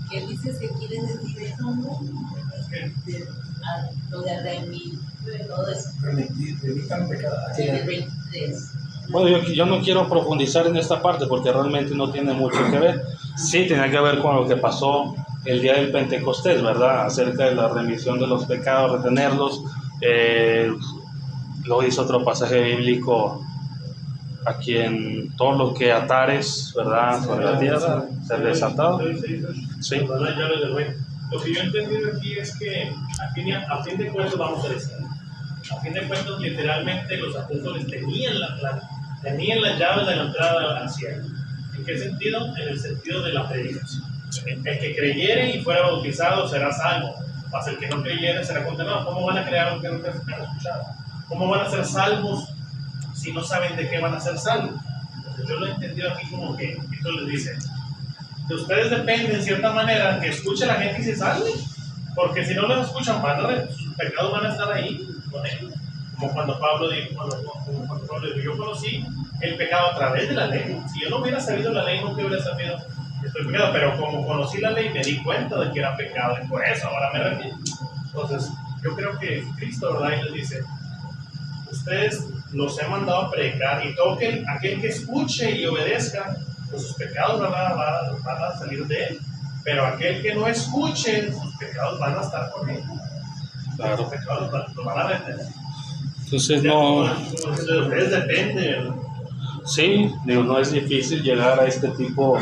¿Qué dices que quieres decir eso? Lo de remitir, todo eso. Remitan pecados. Bueno, yo no quiero profundizar en esta parte porque realmente no tiene mucho que ver. Sí, tiene que ver con lo que pasó el día del Pentecostés, ¿verdad? Acerca de la remisión de los pecados, retenerlos. Luego hizo otro pasaje bíblico a quien todo lo que atares, ¿verdad? Sobre la tierra, ser desatado. Sí. Lo que yo he entendido aquí es que a fin de cuentas vamos a decir, a fin de cuentas literalmente los apóstoles tenían las llaves de la entrada al cielo. ¿En qué sentido? En el sentido de la predicación. El que creyere y fuera bautizado será salvo, mas el que no creyere será condenado. ¿Cómo van a crear lo que no han escuchado? ¿Cómo van a ser salvos si no saben de qué van a ser salvos? Entonces yo lo he entendido aquí como que esto les dice, de ustedes depende en cierta manera que escuche la gente y se salve, porque si no los escuchan, sus pecados van a estar ahí con ellos. Como cuando Pablo dijo, yo conocí el pecado a través de la ley. Si yo no hubiera sabido la ley, no hubiera sabido que estoy pecado, pero como conocí la ley me di cuenta de que era pecado y por eso ahora me arrepiento. Entonces yo creo que Cristo, ¿verdad? Y les dice, ustedes los he mandado a predicar y todo aquel que escuche y obedezca, pues sus pecados van a salir de él, pero aquel que no escuche, sus pecados van a estar con él. Claro. Los pecados los van a retener. Entonces no... De ustedes depende. Sí, digo, no es difícil llegar a este tipo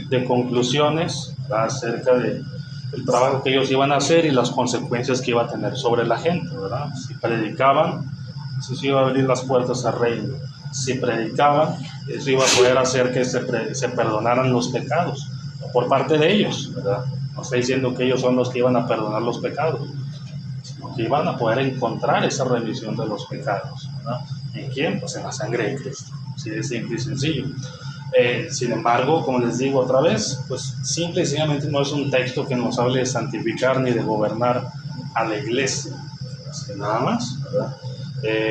de conclusiones, ¿verdad? Acerca del trabajo que ellos iban a hacer y las consecuencias que iba a tener sobre la gente, ¿verdad? Si predicaban, eso sí iba a abrir las puertas al reino. si predicaban, eso iba a poder hacer que se perdonaran los pecados por parte de ellos, ¿verdad? No está diciendo que ellos son los que iban a perdonar los pecados, sino que iban a poder encontrar esa remisión de los pecados, ¿verdad? ¿En quién? Pues en la sangre de Cristo, así de simple y sencillo. Sin embargo, como les digo otra vez, pues simple y sencillamente no es un texto que nos hable de santificar ni de gobernar a la iglesia, así nada más, ¿verdad?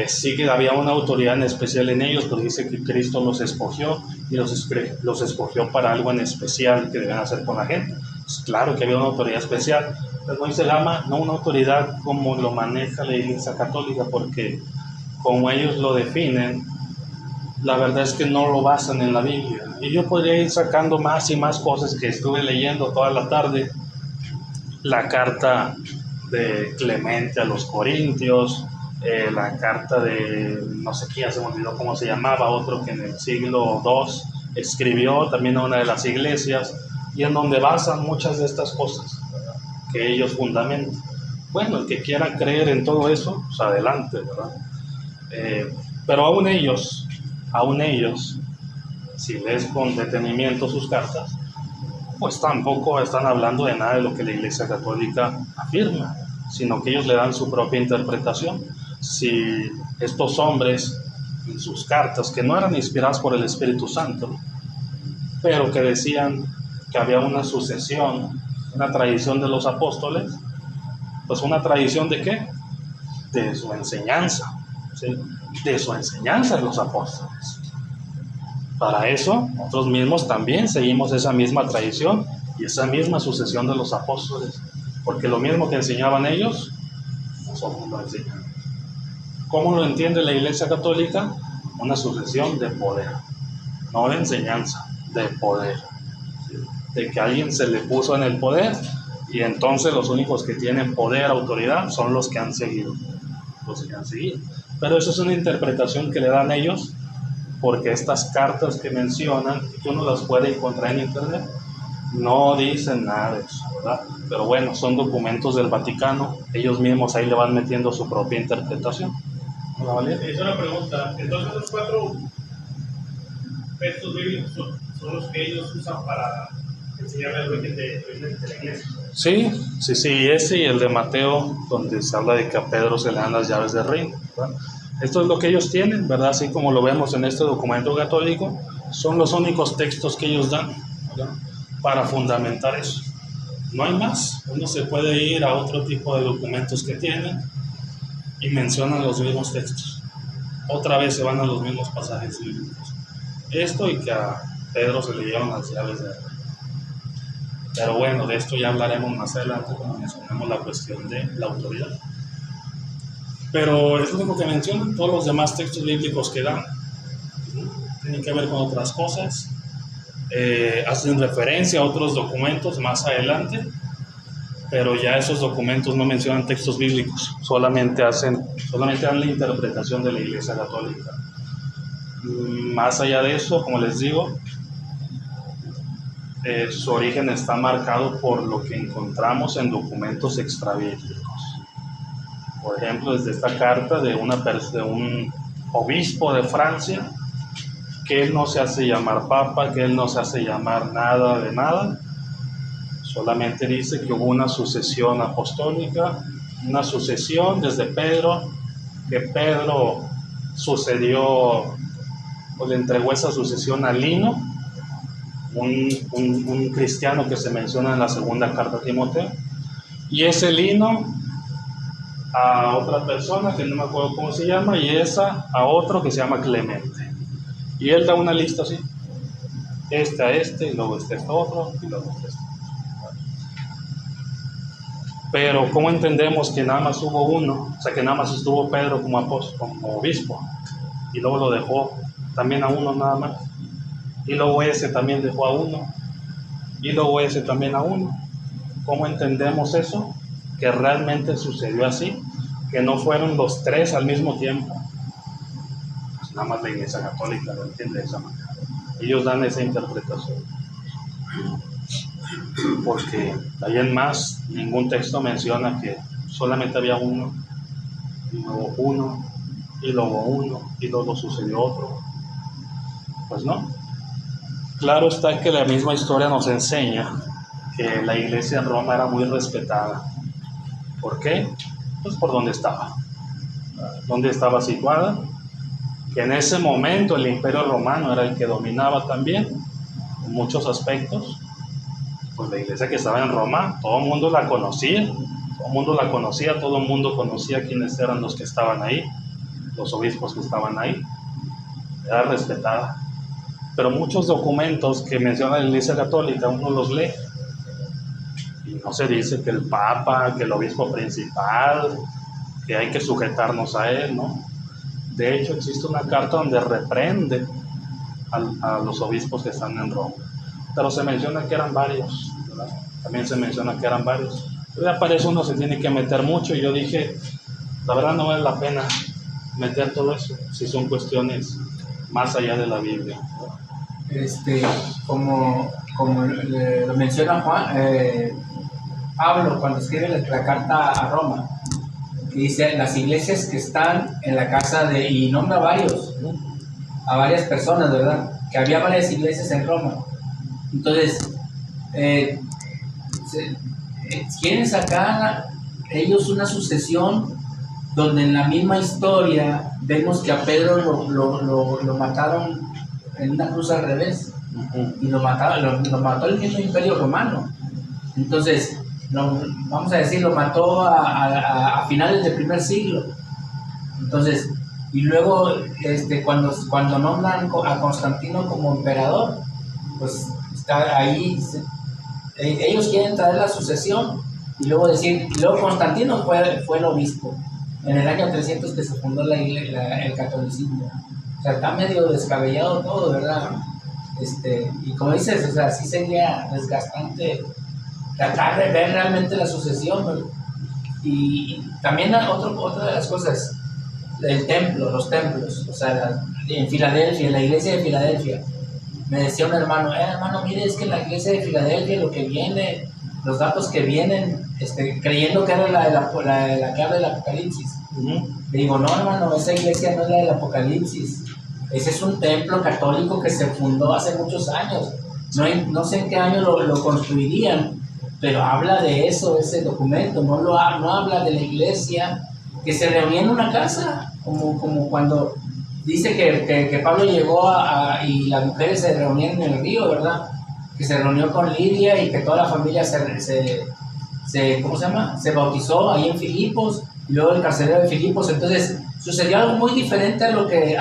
Sí que había una autoridad en especial en ellos, pero dice que Cristo los escogió y los escogió para algo en especial que deben hacer con la gente. Pues claro que había una autoridad especial, pero no se llama, no una autoridad como lo maneja la Iglesia Católica, porque como ellos lo definen, la verdad es que no lo basan en la Biblia. Y yo podría ir sacando más y más cosas que estuve leyendo toda la tarde. La carta de Clemente a los Corintios, la carta de, no sé quién, se me olvidó cómo se llamaba, otro que en el siglo II escribió también a una de las iglesias, y en donde basan muchas de estas cosas, ¿verdad?, que ellos fundamentan. Bueno, el que quiera creer en todo eso, pues adelante, ¿verdad? Pero aún ellos, si lees con detenimiento sus cartas, pues tampoco están hablando de nada de lo que la Iglesia Católica afirma, sino que ellos le dan su propia interpretación. Si estos hombres, en sus cartas, que no eran inspiradas por el Espíritu Santo, pero que decían que había una sucesión, una tradición de los apóstoles, pues una tradición ¿de qué? De su enseñanza, ¿sí?, de su enseñanza de los apóstoles. Para eso, nosotros mismos también seguimos esa misma tradición y esa misma sucesión de los apóstoles, porque lo mismo que enseñaban ellos, nosotros lo enseñamos. ¿Cómo lo entiende la Iglesia Católica? Una sucesión de poder, no de enseñanza, de poder, ¿sí?, de que alguien se le puso en el poder y entonces los únicos que tienen poder, autoridad, son los que han seguido, Pero eso es una interpretación que le dan ellos, porque estas cartas que mencionan, que uno las puede encontrar en internet, no dicen nada de eso, ¿verdad? Pero bueno, son documentos del Vaticano, ellos mismos ahí le van metiendo su propia interpretación. ¿No, vale? Es una pregunta. Entonces, los 4 textos bíblicos son los que ellos usan para enseñar el origen de la iglesia. Sí, ese y el de Mateo, donde se habla de que a Pedro se le dan las llaves del reino, ¿verdad? Esto es lo que ellos tienen, ¿verdad? Así como lo vemos en este documento católico, son los únicos textos que ellos dan, ¿verdad?, para fundamentar eso. No hay más. Uno se puede ir a otro tipo de documentos que tienen y mencionan los mismos textos. Otra vez se van a los mismos pasajes bíblicos. Esto y que a Pedro se le dieron las llaves del reino. Pero bueno, de esto ya hablaremos más adelante cuando mencionemos la cuestión de la autoridad. Pero es lo único que mencionan. Todos los demás textos bíblicos que dan tienen que ver con otras cosas. Hacen referencia a otros documentos más adelante, pero ya esos documentos no mencionan textos bíblicos, solamente dan la interpretación de la Iglesia Católica. Más allá de eso, como les digo, su origen está marcado por lo que encontramos en documentos extrabíblicos. Por ejemplo, desde esta carta de un obispo de Francia, que él no se hace llamar papa, que él no se hace llamar nada de nada, solamente dice que hubo una sucesión apostólica, una sucesión desde Pedro, que Pedro sucedió o le entregó esa sucesión a Lino, un cristiano que se menciona en la segunda carta a Timoteo, y ese Lino a otra persona que no me acuerdo cómo se llama, y esa a otro que se llama Clemente. Y él da una lista así, a este, y luego otro, y luego este. Pero ¿cómo entendemos que nada más hubo uno? O sea, que nada más estuvo Pedro como apóstol, como obispo, y luego lo dejó también a uno nada más, y luego ese también dejó a uno, y luego ese también a uno. ¿Cómo entendemos eso? Que realmente sucedió así, que no fueron los 3 al mismo tiempo. Pues nada más la Iglesia Católica lo entiende de esa manera. Ellos dan esa interpretación. Porque ahí en más, ningún texto menciona que solamente había uno, y luego uno, y luego uno, y luego sucedió otro. Pues no. Claro está que la misma historia nos enseña que la iglesia en Roma era muy respetada. ¿Por qué? Pues por donde estaba. Donde estaba situada. Que en ese momento el Imperio Romano era el que dominaba también en muchos aspectos. Pues la iglesia que estaba en Roma, todo el mundo la conocía. Todo el mundo conocía quiénes eran los que estaban ahí, los obispos que estaban ahí. Era respetada. Pero muchos documentos que menciona la Iglesia Católica, uno los lee y no se dice que el Papa, que el obispo principal, que hay que sujetarnos a él, ¿no? De hecho, existe una carta donde reprende a los obispos que están en Roma. Pero se menciona que eran varios, ¿verdad? También se menciona que eran varios. Pero ya para eso uno se tiene que meter mucho y yo dije, la verdad no vale la pena meter todo eso, si son cuestiones más allá de la Biblia, ¿no? Como lo menciona Pablo cuando escribe la carta a Roma, que dice las iglesias que están en la casa y nombra a varias personas, ¿verdad? Que había varias iglesias en Roma. Entonces, quieren sacar ellos una sucesión donde en la misma historia vemos que a Pedro lo mataron en una cruz al revés, y lo mató el mismo Imperio Romano. Entonces, vamos a decir, lo mató a finales del primer siglo. Entonces, y luego cuando nombran a Constantino como emperador, pues está ahí, ellos quieren traer la sucesión y luego Constantino fue el obispo en el año 300 que se fundó el catolicismo. O sea, está medio descabellado todo, ¿verdad? Y como dices, o sea, sí sería desgastante tratar de ver realmente la sucesión, ¿no? Y también otra de las cosas, los templos, o sea, en Filadelfia, la iglesia de Filadelfia, me decía un hermano, mire, es que en la iglesia de Filadelfia lo que viene, los datos que vienen, creyendo que era la que habla del Apocalipsis. Le digo, no, hermano, esa iglesia no es la del Apocalipsis. Ese es un templo católico que se fundó hace muchos años. No sé en qué año lo construirían, pero habla de eso, ese documento. No habla de la iglesia que se reunía en una casa, como cuando dice que Pablo llegó y las mujeres se reunían en el río, ¿verdad? Que se reunió con Lidia y que toda la familia se bautizó ahí en Filipos, y luego el carcelero de Filipos. Entonces sucedió algo muy diferente a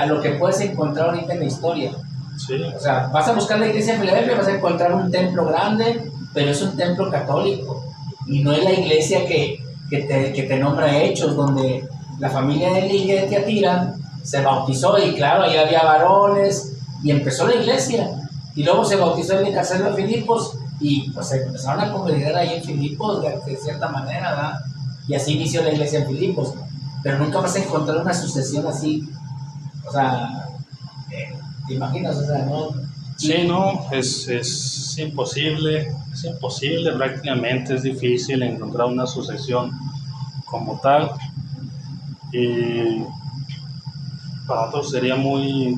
lo que puedes encontrar ahorita en la historia. Sí. O sea, vas a buscar la iglesia de Filadelfia, vas a encontrar un templo grande, pero es un templo católico y no es la iglesia que te nombra Hechos, donde la familia de Lidia de Tiatira se bautizó y claro, ahí había varones y empezó la iglesia, y luego se bautizó en el carcelero de Filipos y pues se empezaron a congregar ahí en Filipos de cierta manera, ¿verdad? Y así inició la iglesia en Filipos, pero nunca vas a encontrar una sucesión así, o sea, ¿te imaginas? O sea, no. Sí, no, es imposible, prácticamente es difícil encontrar una sucesión como tal, y para nosotros sería muy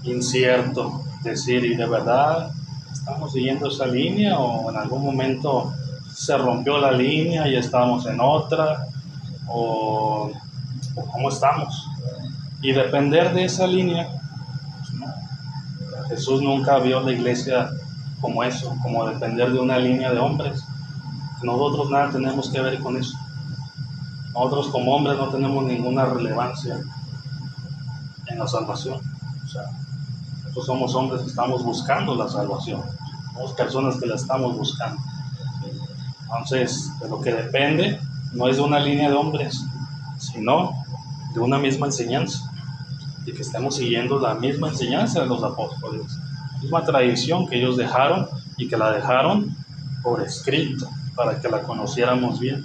incierto decir, ¿y de verdad estamos siguiendo esa línea o en algún momento se rompió la línea y estábamos en otra, o cómo estamos? Y depender de esa línea, pues no. Jesús nunca vio la iglesia como eso, como depender de una línea de hombres. Nosotros nada tenemos que ver con eso. Nosotros como hombres no tenemos ninguna relevancia en la salvación. O sea, nosotros somos hombres que estamos buscando la salvación. Somos personas que la estamos buscando. Entonces, de lo que depende no es de una línea de hombres, sino de una misma enseñanza, y que estemos siguiendo la misma enseñanza de los apóstoles, la misma tradición que ellos dejaron y que la dejaron por escrito para que la conociéramos bien,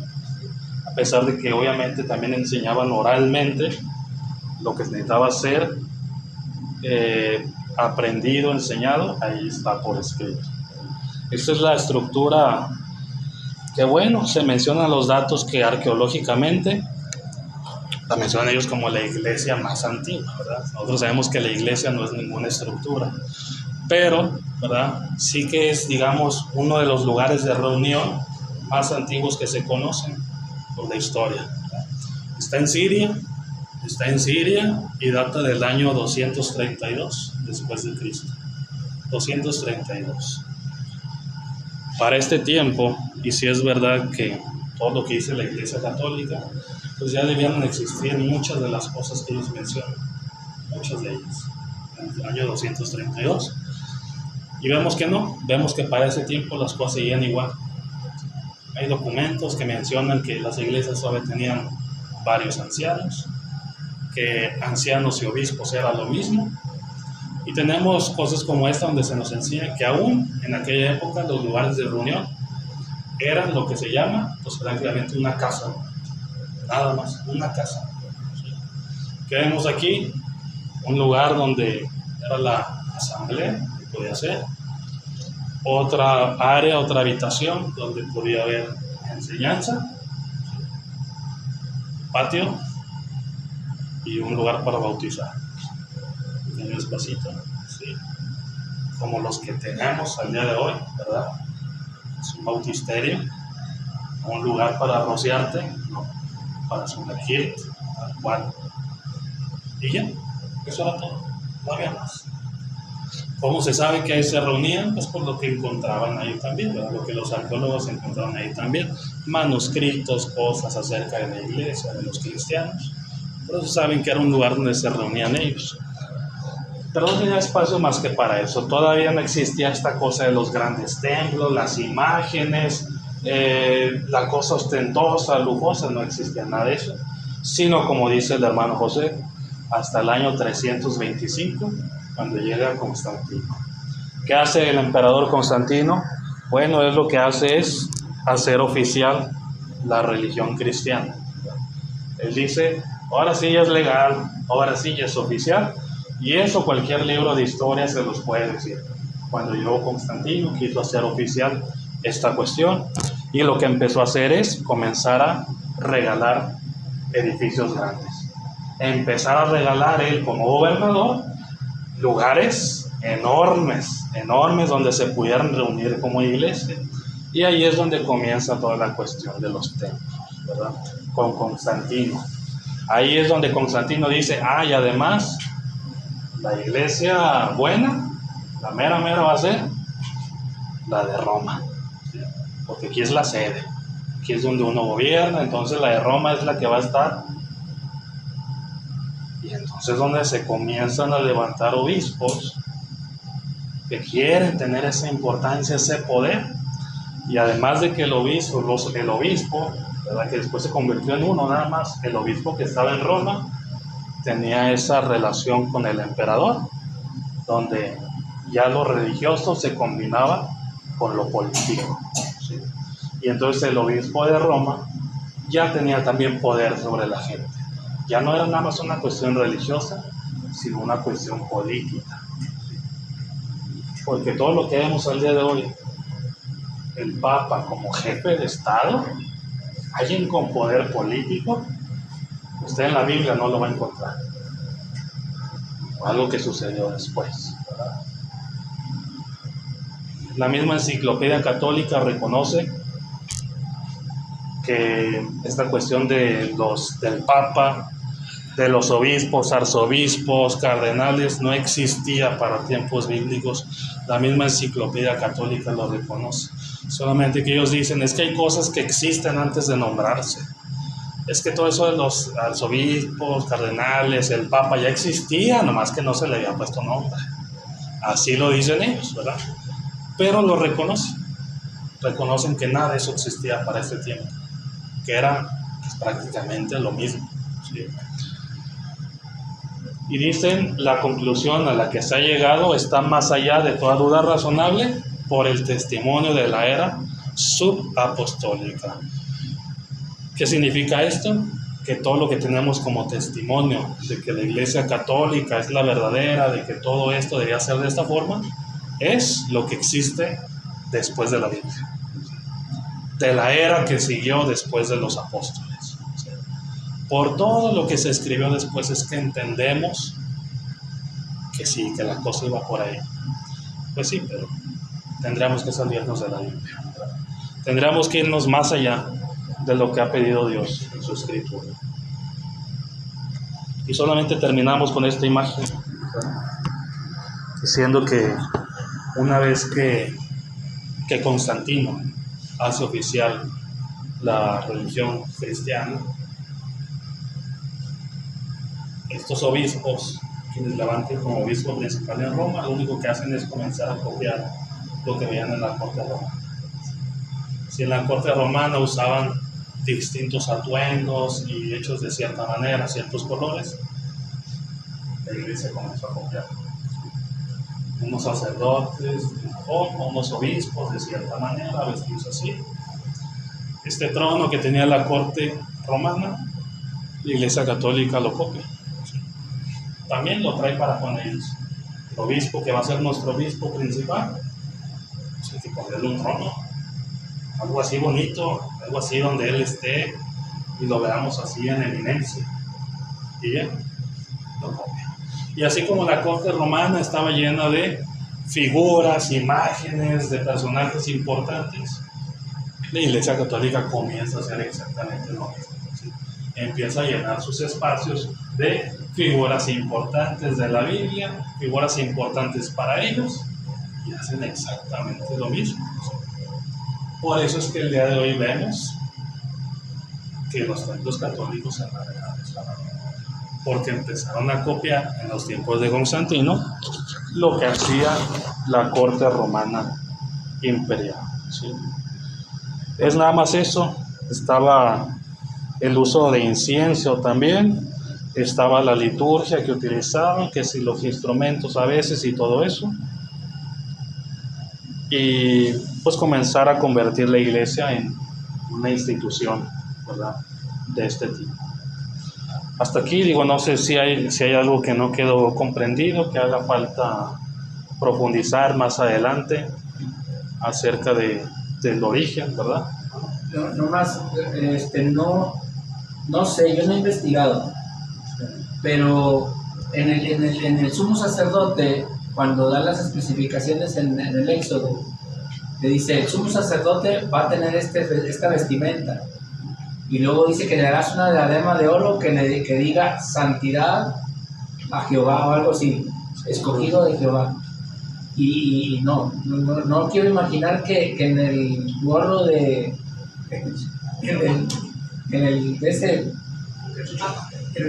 a pesar de que obviamente también enseñaban oralmente lo que necesitaba ser aprendido, enseñado, ahí está por escrito. Esta es la estructura que, bueno, se mencionan los datos que arqueológicamente la mencionan ellos como la iglesia más antigua, ¿verdad? Nosotros sabemos que la iglesia no es ninguna estructura, pero, ¿verdad? Sí que es, digamos, uno de los lugares de reunión más antiguos que se conocen por la historia, ¿verdad? Está en Siria y data del año 232 después de Cristo. 232. Para este tiempo, y si es verdad que todo lo que dice la Iglesia Católica, pues ya debían existir muchas de las cosas que ellos mencionan, muchas de ellas, en el año 232. Y vemos que no, vemos que para ese tiempo las cosas seguían igual. Hay documentos que mencionan que las iglesias todavía tenían varios ancianos, que ancianos y obispos era lo mismo. Y tenemos cosas como esta donde se nos enseña que aún en aquella época los lugares de reunión eran lo que se llama, pues prácticamente una casa, nada más, una casa. ¿Qué vemos aquí? Un lugar donde era la asamblea, que podía ser, otra área, otra habitación donde podía haber enseñanza, patio y un lugar para bautizar. Un espacito, ¿sí? Como los que tenemos al día de hoy, ¿verdad? Es un bautisterio, un lugar para rociarte, ¿no? Para sumergirte, tal cual. Y ya, eso era todo, no había más. ¿Cómo se sabe que ahí se reunían? Pues por lo que encontraban ahí también, ¿verdad? Lo que los arqueólogos encontraban ahí también, manuscritos, cosas acerca de la iglesia, de los cristianos. Por eso saben que era un lugar donde se reunían ellos. Pero no tenía espacio más que para eso. Todavía no existía esta cosa de los grandes templos, las imágenes, la cosa ostentosa, lujosa, no existía nada de eso. Sino, como dice el hermano José, hasta el año 325, cuando llega Constantino. ¿Qué hace el emperador Constantino? Bueno, él lo que hace es hacer oficial la religión cristiana. Él dice, ahora sí ya es legal, ahora sí ya es oficial. Y eso cualquier libro de historia se los puede decir. Cuando llegó Constantino, quiso hacer oficial esta cuestión, y lo que empezó a hacer es comenzar a regalar edificios grandes. Empezar a regalar él como gobernador lugares enormes, enormes, donde se pudieran reunir como iglesia. Y ahí es donde comienza toda la cuestión de los templos, ¿verdad? Con Constantino. Ahí es donde Constantino dice, y además, la iglesia buena, la mera va a ser la de Roma, ¿sí? Porque aquí es la sede, aquí es donde uno gobierna, entonces la de Roma es la que va a estar. Y entonces donde se comienzan a levantar obispos que quieren tener esa importancia, ese poder, y además de que el obispo, ¿verdad? Que después se convirtió en uno nada más, el obispo que estaba en Roma, tenía esa relación con el emperador, donde ya lo religioso se combinaba con lo político, ¿sí? Y entonces el obispo de Roma ya tenía también poder sobre la gente. Ya no era nada más una cuestión religiosa, sino una cuestión política, ¿sí? Porque todo lo que vemos al día de hoy, el Papa como jefe de Estado, alguien con poder político, usted en la Biblia no lo va a encontrar. Algo que sucedió después, ¿verdad? La misma enciclopedia católica reconoce que esta cuestión del Papa, de los obispos, arzobispos, cardenales, no existía para tiempos bíblicos. La misma enciclopedia católica lo reconoce. Solamente que ellos dicen, es que hay cosas que existen antes de nombrarse. Es que todo eso de los arzobispos, cardenales, el Papa ya existía, nomás que no se le había puesto nombre. Así lo dicen ellos, ¿verdad? Pero lo reconocen que nada de eso existía para este tiempo, que era pues, prácticamente lo mismo, ¿sí? Y dicen, la conclusión a la que se ha llegado está más allá de toda duda razonable por el testimonio de la era subapostólica. ¿Qué significa esto? Que todo lo que tenemos como testimonio de que la Iglesia Católica es la verdadera, de que todo esto debía ser de esta forma, es lo que existe después de la Biblia, de la era que siguió después de los apóstoles. por todo lo que se escribió después es que entendemos que sí, que la cosa iba por ahí. Pues sí, pero tendríamos que salirnos de la Biblia. Tendríamos que irnos más allá de lo que ha pedido Dios en su escritura. Y solamente terminamos con esta imagen, diciendo que una vez que Constantino hace oficial la religión cristiana, estos obispos, quienes levanten como obispo principal en Roma, lo único que hacen es comenzar a copiar lo que veían en la corte romana. Si en la corte romana usaban distintos atuendos y hechos de cierta manera, ciertos colores, la iglesia comenzó a copiar. Unos sacerdotes de una forma, unos obispos de cierta manera, vestidos así. Este trono que tenía la corte romana, la iglesia católica lo copia. También lo trae para con ellos. El obispo que va a ser nuestro obispo principal, pues hay que ponerle un trono, algo así bonito, algo así donde él esté y lo veamos así en eminencia. Y ya, lo copia. Y así como la corte romana estaba llena de figuras, imágenes de personajes importantes, la iglesia católica comienza a hacer exactamente lo mismo. ¿Sí? Empieza a llenar sus espacios de figuras importantes de la Biblia, figuras importantes para ellos, y hacen exactamente lo mismo. Por eso es que el día de hoy vemos que los templos católicos se han alejado, porque empezaron a copiar en los tiempos de Constantino lo que hacía la corte romana imperial. ¿Sí? Es nada más eso. Estaba el uso de incienso también, estaba la liturgia que utilizaban, que si los instrumentos a veces y todo eso, y pues comenzar a convertir la iglesia en una institución, ¿verdad?, de este tipo. Hasta aquí, digo, no sé si hay algo que no quedó comprendido, que haga falta profundizar más adelante acerca del origen, ¿verdad? No más, no sé, yo no he investigado, pero en el sumo sacerdote, cuando da las especificaciones en el Éxodo, le dice, el sumo sacerdote va a tener esta vestimenta. Y luego dice que le harás una diadema de oro que diga santidad a Jehová o algo así, escogido de Jehová. Y no quiero imaginar que en el gorro en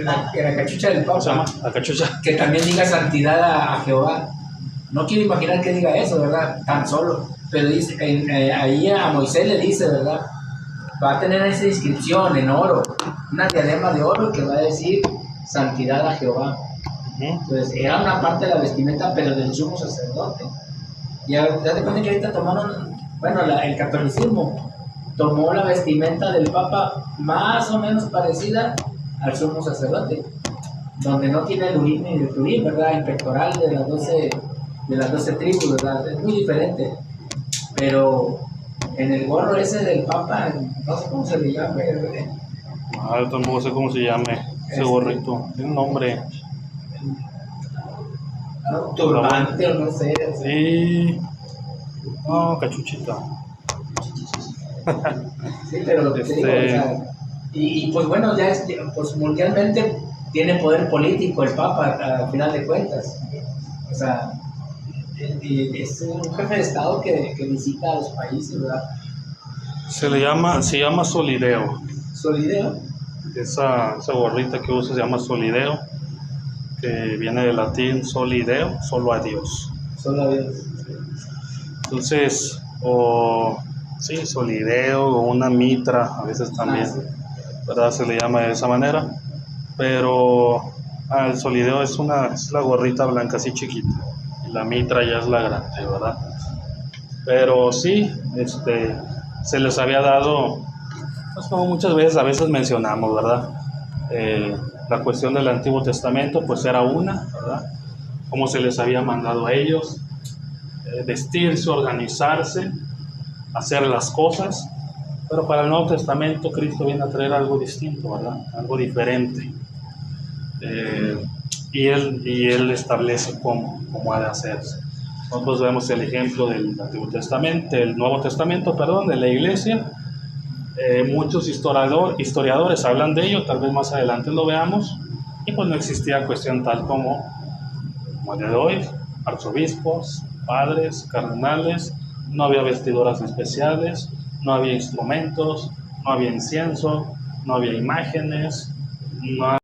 la cachucha del Papa, La cachucha. que también diga santidad a Jehová. No quiero imaginar que diga eso, ¿verdad? Tan solo. Pero dice, ahí a Moisés le dice, ¿verdad?, va a tener esa inscripción en oro, una diadema de oro que va a decir santidad a Jehová. Entonces era una parte de la vestimenta, pero del sumo sacerdote. Y ya te cuenta que ahorita tomaron, el catolicismo tomó la vestimenta del Papa más o menos parecida al sumo sacerdote, donde no tiene el urín ni el turín, ¿verdad?, el pectoral de las 12 tribus, ¿verdad? Es muy diferente. Pero en el gorro ese del Papa, no sé cómo se le llama. Yo tampoco sé cómo se llame ese gorrito. Tiene un nombre. No, turbante o no sé. Sí. No, cachuchita. Sí, pero te digo, o sea, y pues bueno, pues mundialmente tiene poder político el Papa, al final de cuentas. O sea, es un jefe de Estado que visita a los países, ¿verdad? Se llama solideo. ¿Solideo? Esa gorrita que usa se llama solideo, que viene del latín solideo, solo a Dios. Solo a Dios. Entonces, solideo o una mitra, a veces también, sí, ¿verdad? Se le llama de esa manera, pero el solideo es la gorrita blanca así chiquita, y la mitra ya es la grande, ¿verdad? Pero sí, se les había dado, pues como muchas veces a veces mencionamos, ¿verdad? La cuestión del Antiguo Testamento, pues era una, ¿verdad? Cómo se les había mandado a ellos vestirse, organizarse, hacer las cosas, Pero para el Nuevo Testamento Cristo viene a traer algo distinto, ¿verdad? Algo diferente. Y él establece cómo ha de hacerse. Nosotros vemos el ejemplo del Antiguo Testamento, del Nuevo Testamento, perdón, de la Iglesia. Muchos historiadores hablan de ello, tal vez más adelante lo veamos. Y pues no existía cuestión tal como el día de hoy, arzobispos, padres, cardenales, no había vestiduras especiales, no había instrumentos, no había incienso, no había imágenes, no